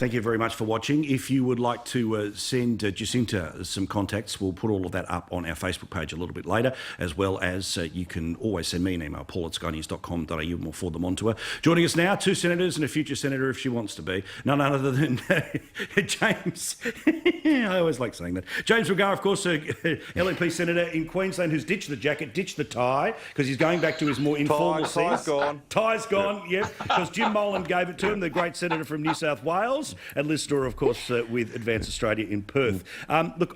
Thank you very much for watching. If you would like to send Jacinta some contacts, we'll put all of that up on our Facebook page a little bit later, as well as you can always send me an email, paul@skynews.com.au, and we'll forward them on to her. Joining us now, 2 senators and a future senator if she wants to be. None other than James. I always like saying that. James McGrath, of course, LNP senator in Queensland, who's ditched the jacket, ditched the tie, because he's going back to his more informal sense. Tie's gone. Tie's gone, yep, because Jim Molan gave it to him, the great senator from New South Wales. And Liz Storer, of course, with Advance Australia in Perth. Look,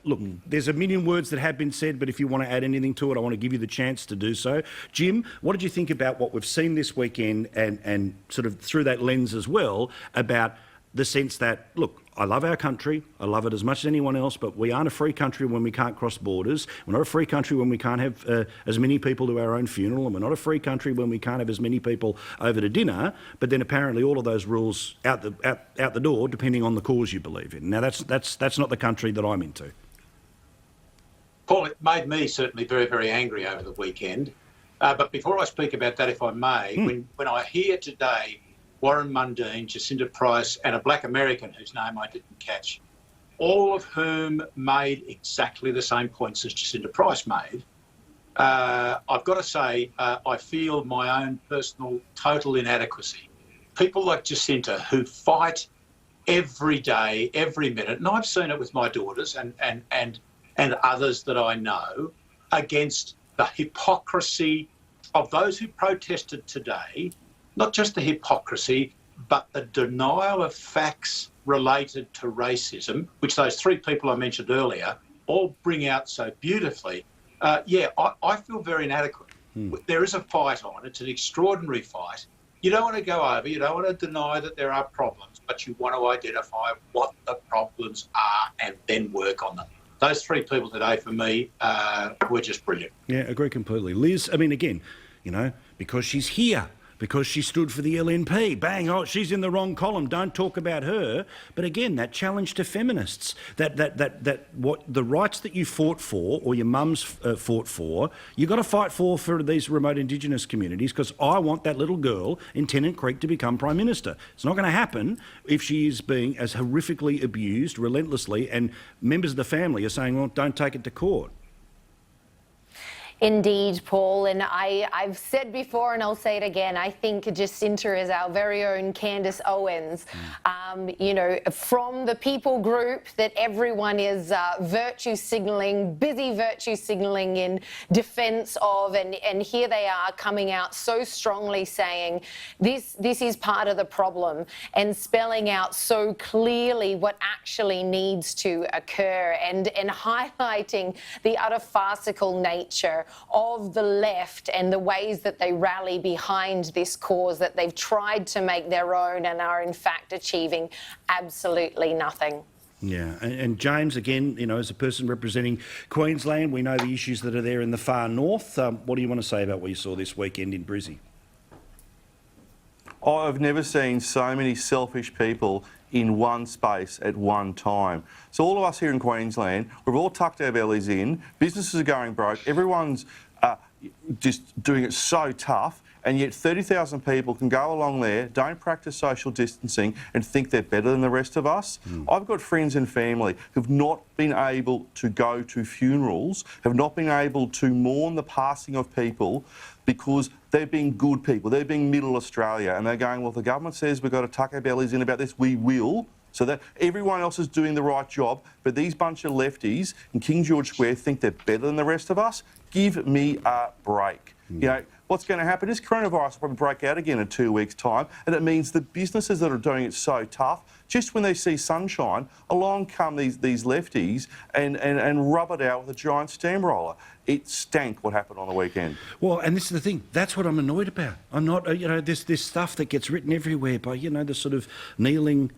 look, there's a million words that have been said, but if you want to add anything to it, I want to give you the chance to do so. Jim, what did you think about what we've seen this weekend and sort of through that lens as well about the sense that, look, I love our country, I love it as much as anyone else, but we aren't a free country when we can't cross borders. We're not a free country when we can't have as many people to our own funeral, and we're not a free country when we can't have as many people over to dinner, but then apparently all of those rules out the door, depending on the cause you believe in. Now, that's not the country that I'm into. Paul, it made me certainly very, very angry over the weekend. But before I speak about that, if I may, when I hear today Warren Mundine, Jacinta Price, and a black American whose name I didn't catch, all of whom made exactly the same points as Jacinta Price made, I've got to say I feel my own personal total inadequacy. People like Jacinta who fight every day, every minute, and I've seen it with my daughters and others that I know, against the hypocrisy of those who protested today. Not just the hypocrisy, but the denial of facts related to racism, which those 3 people I mentioned earlier all bring out so beautifully. I feel very inadequate. There is a fight on. It's an extraordinary fight. You don't want to go over, you don't want to deny that there are problems, but you want to identify what the problems are and then work on them. Those 3 people today, for me, were just brilliant. Yeah, agree completely. Liz, I mean, again, you know, because she's here, because she stood for the LNP. Bang, oh, she's in the wrong column, don't talk about her. But again, that challenge to feminists, that what the rights that you fought for, or your mums fought for, you've got to fight for these remote Indigenous communities, because I want that little girl in Tennant Creek to become Prime Minister. It's not going to happen if she is being as horrifically abused relentlessly, and members of the family are saying, well, don't take it to court. Indeed, Paul, and I've said before and I'll say it again, I think Jacinta is our very own Candace Owens. You know, from the people group that everyone is virtue signalling, busy virtue signalling in defence of, and here they are coming out so strongly saying this is part of the problem, and spelling out so clearly what actually needs to occur, and highlighting the utter farcical nature of the left and the ways that they rally behind this cause that they've tried to make their own and are in fact achieving absolutely nothing. Yeah, and James, again, you know, as a person representing Queensland, we know the issues that are there in the far north. What do you want to say about what you saw this weekend in Brizzy? I've never seen so many selfish people in one space at one time. So all of us here in Queensland, we've all tucked our bellies in, businesses are going broke, everyone's just doing it so tough, and yet 30,000 people can go along there, don't practice social distancing and think they're better than the rest of us. I've got friends and family who've not been able to go to funerals, have not been able to mourn the passing of people because they're being good people, they're being middle Australia, and they're going, well, the government says we've got to tuck our bellies in about this, we will. So that everyone else is doing the right job, but these bunch of lefties in King George Square think they're better than the rest of us. Give me a break. You know, what's going to happen is coronavirus will probably break out again in 2 weeks' time, and it means the businesses that are doing it so tough, just when they see sunshine, along come these lefties and rub it out with a giant steamroller. It stank what happened on the weekend. Well, and this is the thing, that's what I'm annoyed about. I'm not, you know, this stuff that gets written everywhere by, you know, the sort of kneeling,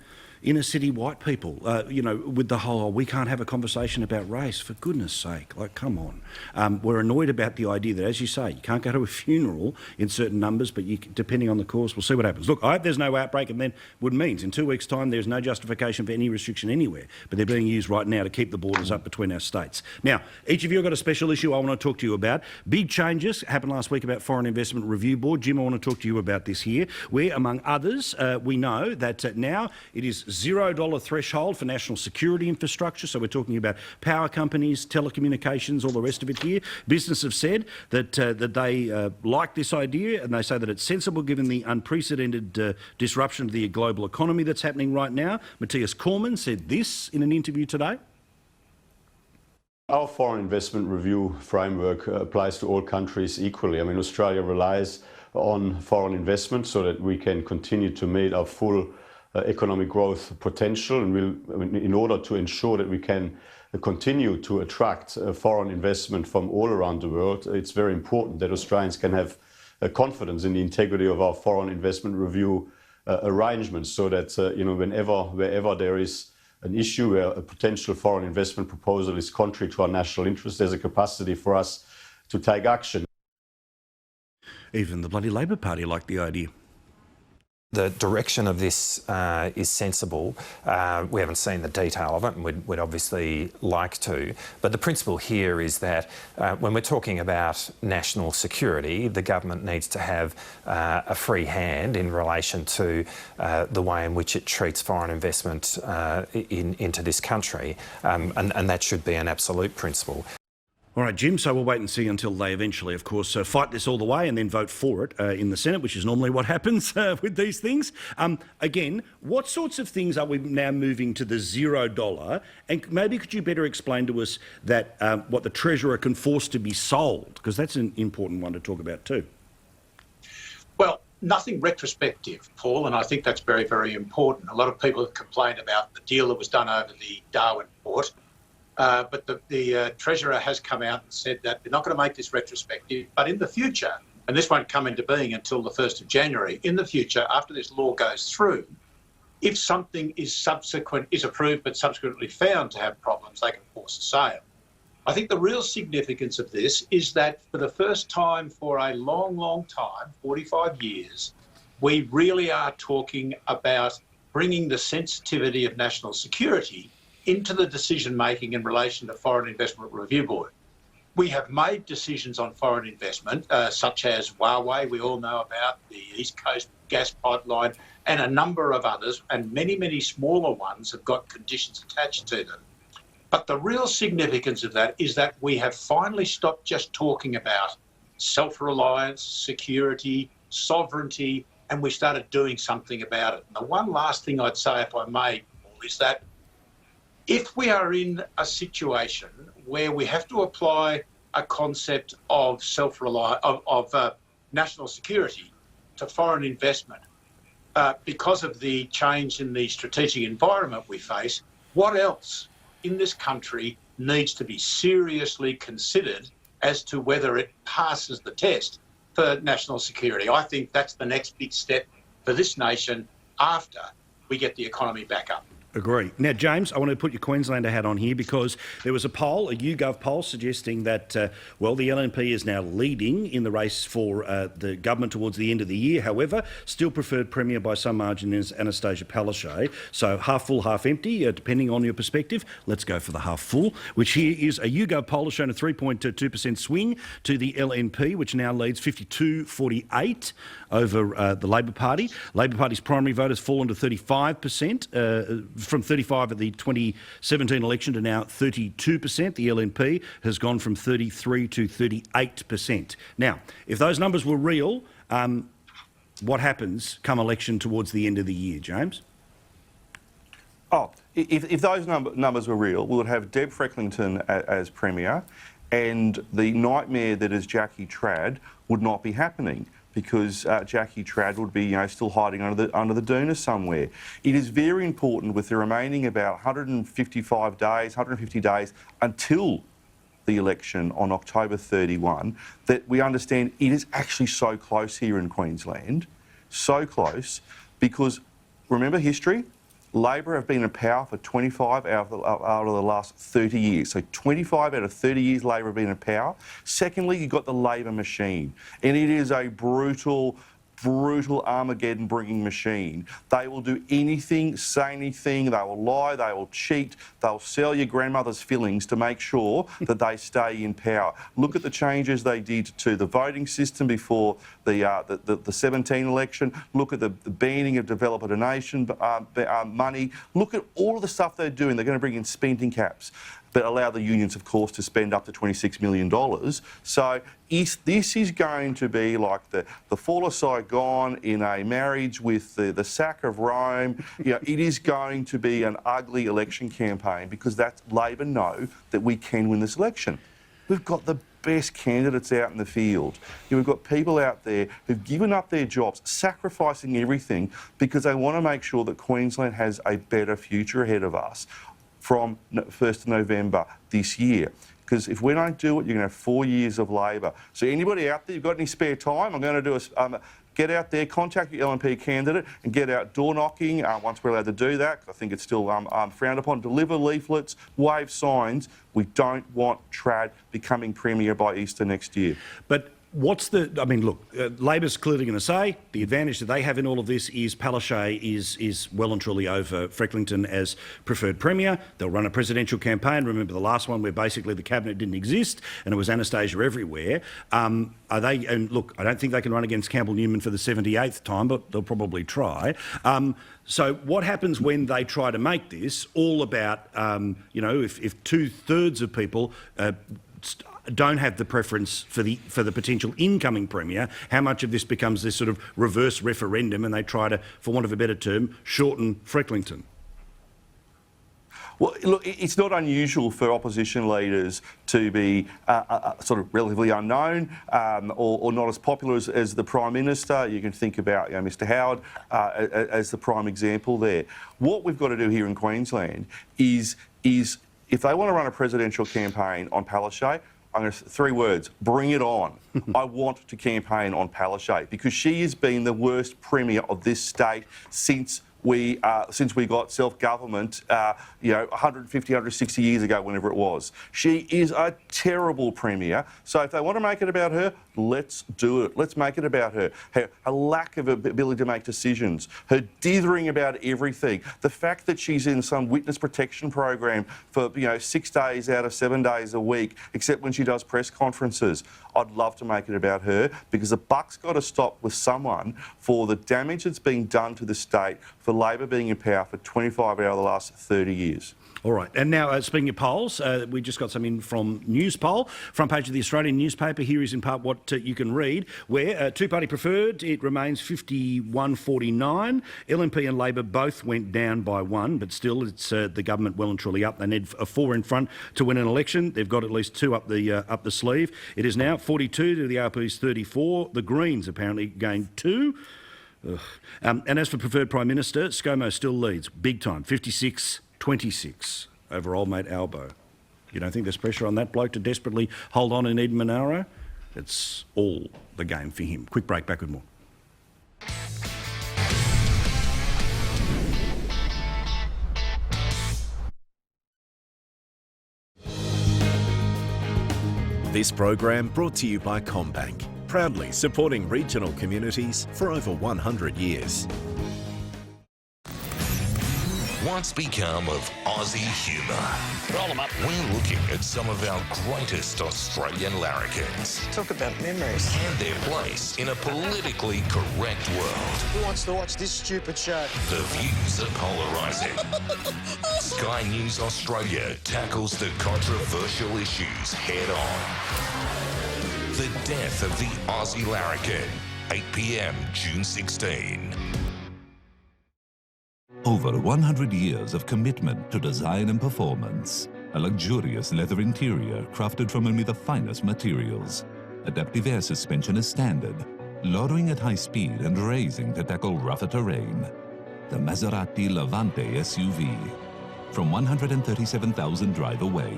inner city white people, with the whole, we can't have a conversation about race, for goodness sake, like, come on. We're annoyed about the idea that, as you say, you can't go to a funeral in certain numbers, but depending on the cause, we'll see what happens. Look, I hope there's no outbreak, and then what it means, in 2 weeks' time, there's no justification for any restriction anywhere, but they're being used right now to keep the borders up between our states. Now, each of you have got a special issue I want to talk to you about. Big changes happened last week about Foreign Investment Review Board. Jim, I want to talk to you about this here, where, among others, we know that now it is $0 threshold for national security infrastructure. So we're talking about power companies, telecommunications, all the rest of it here. Business have said that they like this idea, and they say that it's sensible given the unprecedented disruption to the global economy that's happening right now. Matthias Cormann said this in an interview today. Our foreign investment review framework applies to all countries equally. I mean, Australia relies on foreign investment so that we can continue to meet our full economic growth potential, and in order to ensure that we can continue to attract foreign investment from all around the world, it's very important that Australians can have confidence in the integrity of our foreign investment review arrangements, so that wherever there is an issue where a potential foreign investment proposal is contrary to our national interest, there's a capacity for us to take action. Even the bloody Labor Party liked the idea. The direction of this is sensible. We haven't seen the detail of it, and we'd obviously like to. But the principle here is that when we're talking about national security, the government needs to have a free hand in relation to the way in which it treats foreign investment into this country, and that should be an absolute principle. All right, Jim, so we'll wait and see until they eventually, of course, fight this all the way and then vote for it in the Senate, which is normally what happens with these things. Again, what sorts of things are we now moving to the $0? And maybe could you better explain to us that what the Treasurer can force to be sold? Because that's an important one to talk about too. Well, nothing retrospective, Paul, and I think that's very, very important. A lot of people have complained about the deal that was done over the Darwin port. But the Treasurer has come out and said that they're not going to make this retrospective, but in the future, and this won't come into being until the 1st of January, in the future, after this law goes through, if something is approved but subsequently found to have problems, they can force a sale. I think the real significance of this is that for the first time for a long, long time, 45 years, we really are talking about bringing the sensitivity of national security into the decision-making in relation to Foreign Investment Review Board. We have made decisions on foreign investment, such as Huawei, we all know about, the East Coast gas pipeline, and a number of others, and many, many smaller ones have got conditions attached to them. But the real significance of that is that we have finally stopped just talking about self-reliance, security, sovereignty, and we started doing something about it. And the one last thing I'd say, if I may, Paul, is that if we are in a situation where we have to apply a concept of self-reliance, of national security to foreign investment, because of the change in the strategic environment we face, what else in this country needs to be seriously considered as to whether it passes the test for national security? I think that's the next big step for this nation after we get the economy back up. Agree. Now, James, I want to put your Queenslander hat on here because there was a poll, a YouGov poll, suggesting that, the LNP is now leading in the race for the government towards the end of the year. However, still preferred Premier by some margin is Anastasia Palaszczuk. So half full, half empty, depending on your perspective. Let's go for the half full, which here is a YouGov poll has shown a 3.2% swing to the LNP, which now leads 52-48 over the Labor Party. Labor Party's primary vote has fallen to 35%, from 35 at the 2017 election to now 32%. The LNP has gone from 33 to 38%. Now, if those numbers were real, what happens come election towards the end of the year, James? Oh, if those numbers were real, we would have Deb Frecklington as Premier, and the nightmare that is Jackie Trad would not be happening, because Jackie Trad would be, still hiding under the doona somewhere. It is very important, with the remaining about 150 days until the election on October 31, that we understand it is actually so close here in Queensland, so close, because remember history, Labor have been in power for 25 out of the last 30 years. So 25 out of 30 years Labor have been in power. Secondly, you've got the Labor machine, and it is a brutal Armageddon-bringing machine. They will do anything, say anything, they will lie, they will cheat, they'll sell your grandmother's fillings to make sure that they stay in power. Look at the changes they did to the voting system before the 17 election. Look at the banning of developer donation money. Look at all of the stuff they're doing. They're going to bring in spending caps, but allow the unions, of course, to spend up to $26 million. So this is going to be like the fall of Saigon in a marriage with the sack of Rome. It is going to be an ugly election campaign because Labor know that we can win this election. We've got the best candidates out in the field. We've got people out there who've given up their jobs, sacrificing everything because they want to make sure that Queensland has a better future ahead of us from 1st of November this year. Because if we don't do it, you're going to have 4 years of Labor. So anybody out there, you've got any spare time, I'm going to do get out there, contact your LNP candidate and get out door knocking once we're allowed to do that. I think it's still frowned upon. Deliver leaflets, wave signs. We don't want Trad becoming Premier by Easter next year. But look, Labor's clearly going to say the advantage that they have in all of this is Palaszczuk is well and truly over Frecklington as preferred Premier. They'll run a presidential campaign. Remember the last one where basically the cabinet didn't exist and it was Anastasia everywhere. And look, I don't think they can run against Campbell Newman for the 78th time, but they'll probably try. So what happens when they try to make this all about, if 2/3 of people don't have the preference for the potential incoming Premier, how much of this becomes this sort of reverse referendum and they try to, for want of a better term, shorten Frecklington? Well, look, it's not unusual for opposition leaders to be sort of relatively unknown or not as popular as the Prime Minister. You can think about Mr Howard as the prime example there. What we've got to do here in Queensland is if they want to run a presidential campaign on Palaszczuk, I'm going to 3 words, bring it on. I want to campaign on Palaszczuk because she has been the worst Premier of this state since we got self-government, 150, 160 years ago, whenever it was. She is a terrible Premier. So if they want to make it about her, let's do it. Let's make it about her. Her lack of ability to make decisions, her dithering about everything, the fact that she's in some witness protection program for 6 days out of 7 days a week, except when she does press conferences. I'd love to make it about her because the buck's got to stop with someone for the damage that's been done to the state for Labor being in power for 25 out of the last 30 years. All right. And now, speaking of polls, we just got some in from Newspoll. Front page of the Australian newspaper. Here is in part what you can read, where two-party preferred, it remains 51-49. LNP and Labor both went down by 1, but still it's the government well and truly up. They need a 4 in front to win an election. They've got at least 2 up the sleeve. It is now 42 to the ALP's 34. The Greens apparently gained 2. And as for preferred Prime Minister, ScoMo still leads big time, 56-26 over old mate Albo. You don't think there's pressure on that bloke to desperately hold on in Eden Monaro? It's all the game for him. Quick break, back with more. This program brought to you by CommBank, proudly supporting regional communities for over 100 years. What's become of Aussie humour? Roll them up. We're looking at some of our greatest Australian larrikins. Talk about memories. And their place in a politically correct world. Who wants to watch this stupid show? The views are polarising. Sky News Australia tackles the controversial issues head on. The death of the Aussie larrikin. 8 p.m, June 16. Over 100 years of commitment to design and performance. A luxurious leather interior crafted from only the finest materials. Adaptive air suspension is standard, lowering at high speed and raising to tackle rougher terrain. The Maserati Levante SUV. From 137,000 drive away.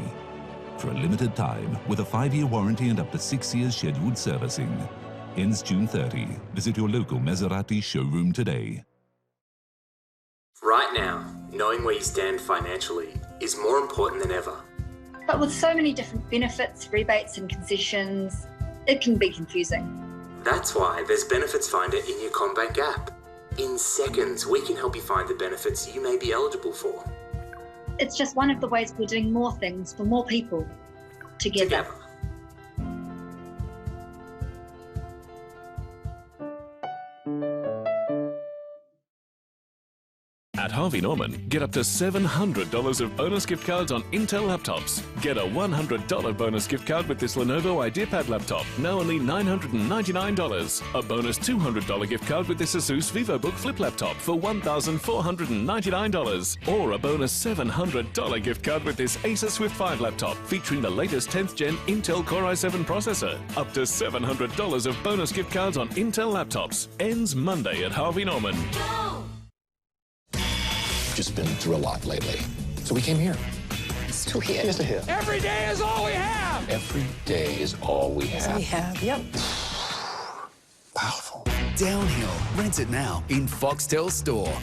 For a limited time, with a 5-year warranty and up to 6 years scheduled servicing. Ends June 30. Visit your local Maserati showroom today. Right now, knowing where you stand financially is more important than ever. But with so many different benefits, rebates and concessions, it can be confusing. That's why there's Benefits Finder in your CommBank app. In seconds, we can help you find the benefits you may be eligible for. It's just one of the ways we're doing more things for more people together. At Harvey Norman, get up to $700 of bonus gift cards on Intel laptops. Get a $100 bonus gift card with this Lenovo IdeaPad laptop, now only $999. A bonus $200 gift card with this Asus VivoBook Flip laptop for $1,499. Or a bonus $700 gift card with this Acer Swift 5 laptop, featuring the latest 10th gen Intel Core i7 processor. Up to $700 of bonus gift cards on Intel laptops. Ends Monday at Harvey Norman. Just been through a lot lately. So we came here. Still here. Just to here. Every day is all we have. Every day is all we have. We have, yep. Powerful. Downhill. Rent it now in Foxtel Store.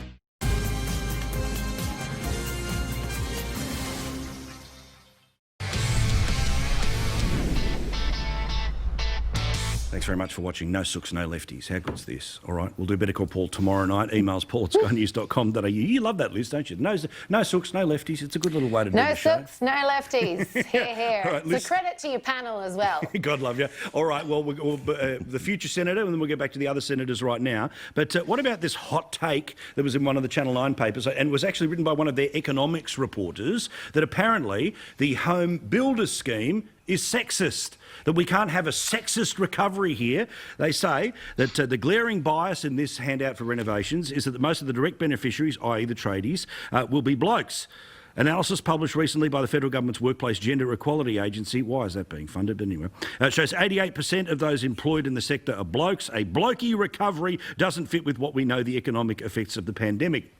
Thanks very much for watching No Sooks, No Lefties. How good's this? All right, we'll do Better Call Paul tomorrow night. Emails paul@skynews.com.au. You love that list, don't you? No Sooks, No Lefties. It's a good little way to do the show. No Sooks, No Lefties. Here, here. Right, it's a credit to your panel as well. God love you. All right, well, the future senator, and then we'll get back to the other senators right now. But what about this hot take that was in one of the Channel 9 papers and was actually written by one of their economics reporters, that apparently the home builder scheme is sexist, that we can't have a sexist recovery here. They say that the glaring bias in this handout for renovations is that most of the direct beneficiaries, i.e. the tradies, will be blokes. Analysis published recently by the federal government's Workplace Gender Equality Agency, why is that being funded anyway, shows 88% of those employed in the sector are blokes. A blokey recovery doesn't fit with what we know the economic effects of the pandemic.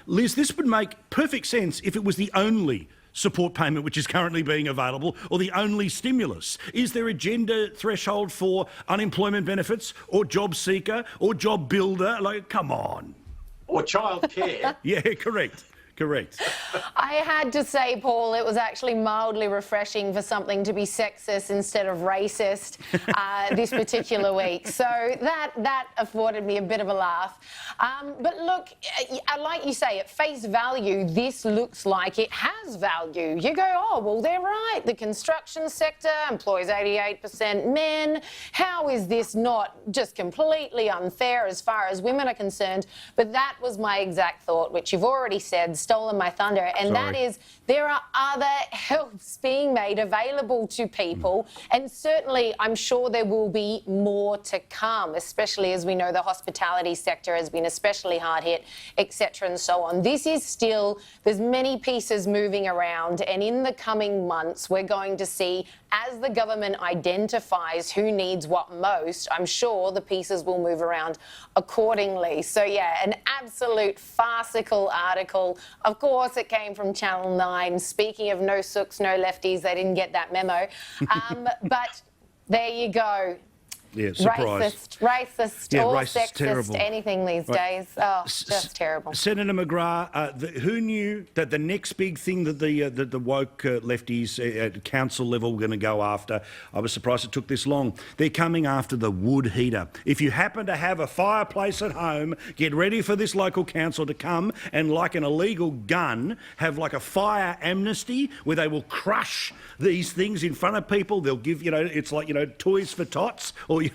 Liz, this would make perfect sense if it was the only support payment which is currently being available, or the only stimulus. Is there a gender threshold for unemployment benefits, or job seeker, or job builder? Like, come on. Or childcare. Yeah, correct. I had to say, Paul, it was actually mildly refreshing for something to be sexist instead of racist this particular week. So that afforded me a bit of a laugh. But look, like you say, at face value, this looks like it has value. You go, oh, well, they're right. The construction sector employs 88% men. How is this not just completely unfair as far as women are concerned? But that was my exact thought, which you've already said, stolen my thunder, and that is there are other helps being made available to people, and certainly I'm sure there will be more to come, especially as we know the hospitality sector has been especially hard hit, etc. and so on. This is still, there's many pieces moving around, and in the coming months we're going to see, as the government identifies who needs what most, I'm sure the pieces will move around accordingly. So yeah, an absolute farcical article. Of course, it came from Channel 9. Speaking of no sooks, no lefties, they didn't get that memo. But there you go. Yeah, surprise. Racist, yeah, or racist, sexist, terrible. Anything these days. Oh, just terrible. Senator McGrath, who knew that the next big thing that the woke lefties at council level were going to go after? I was surprised it took this long. They're coming after the wood heater. If you happen to have a fireplace at home, get ready for this local council to come and, like an illegal gun, have like a fire amnesty where they will crush these things in front of people. They'll give, it's like, toys for tots, or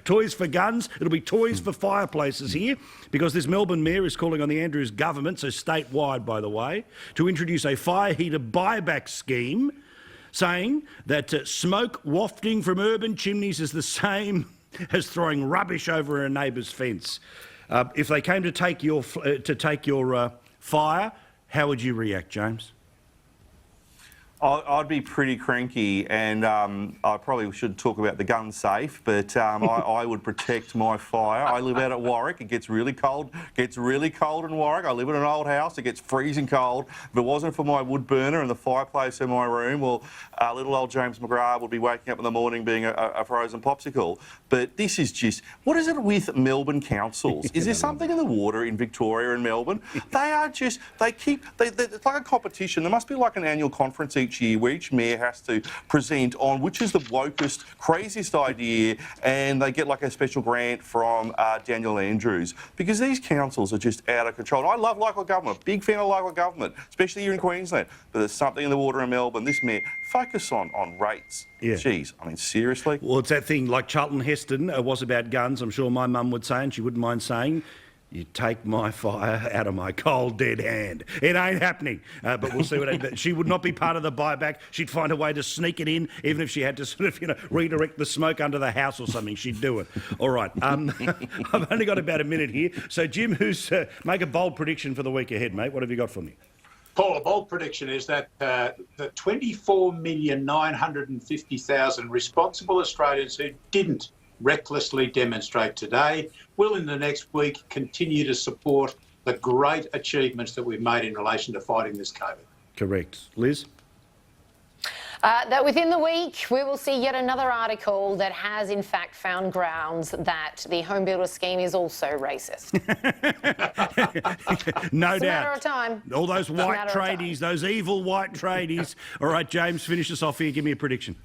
toys for guns. It'll be toys for fireplaces here, because this Melbourne mayor is calling on the Andrews government, so statewide by the way, to introduce a fire heater buyback scheme, saying that smoke wafting from urban chimneys is the same as throwing rubbish over a neighbour's fence. If they came to take your fire, how would you react, James? I'd be pretty cranky, and I probably should talk about the gun safe, but I would protect my fire. I live out at Warwick. It gets really cold. In Warwick. I live in an old house. It gets freezing cold. If it wasn't for my wood burner and the fireplace in my room, well, little old James McGrath would be waking up in the morning being a frozen popsicle. But this is just, what is it with Melbourne councils? Is there something in the water in Victoria and Melbourne? They are just, it's like a competition. There must be like an annual conference each year where each mayor has to present on which is the wokest, craziest idea, and they get like a special grant from Daniel Andrews, because these councils are just out of control. And I love local government, big fan of local government, especially here in Queensland, but there's something in the water in Melbourne. This mayor, focus on rates. Yeah. Jeez, I mean, seriously? Well, it's that thing like Charlton Heston was about guns. I'm sure my mum would say, and she wouldn't mind saying, you take my fire out of my cold, dead hand. It ain't happening. But we'll see what happens. She would not be part of the buyback. She'd find a way to sneak it in, even if she had to sort of, redirect the smoke under the house or something. She'd do it. All right. I've only got about a minute here. So, Jim, make a bold prediction for the week ahead, mate. What have you got for me? Paul, a bold prediction is that the 24,950,000 responsible Australians who didn't recklessly demonstrate today will in the next week continue to support the great achievements that we've made in relation to fighting this COVID. Correct. Liz? That within the week we will see yet another article that has in fact found grounds that the home builder scheme is also racist. No It's doubt. a matter of time. All those It's a white matter of time. tradies, those evil white tradies. All right, James, finish us off here. Give me a prediction.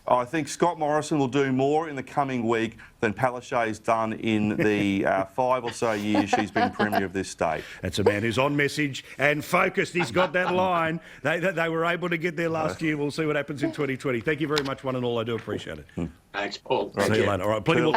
I think Scott Morrison will do more in the coming week than Palaszczuk's done in the 5 or so years she's been Premier of this state. That's a man who's on message and focused. He's got that line. They were able to get there last year. We'll see what happens in 2020. Thank you very much, one and all. I do appreciate it. Thanks, Paul. See you later. All right, plenty more.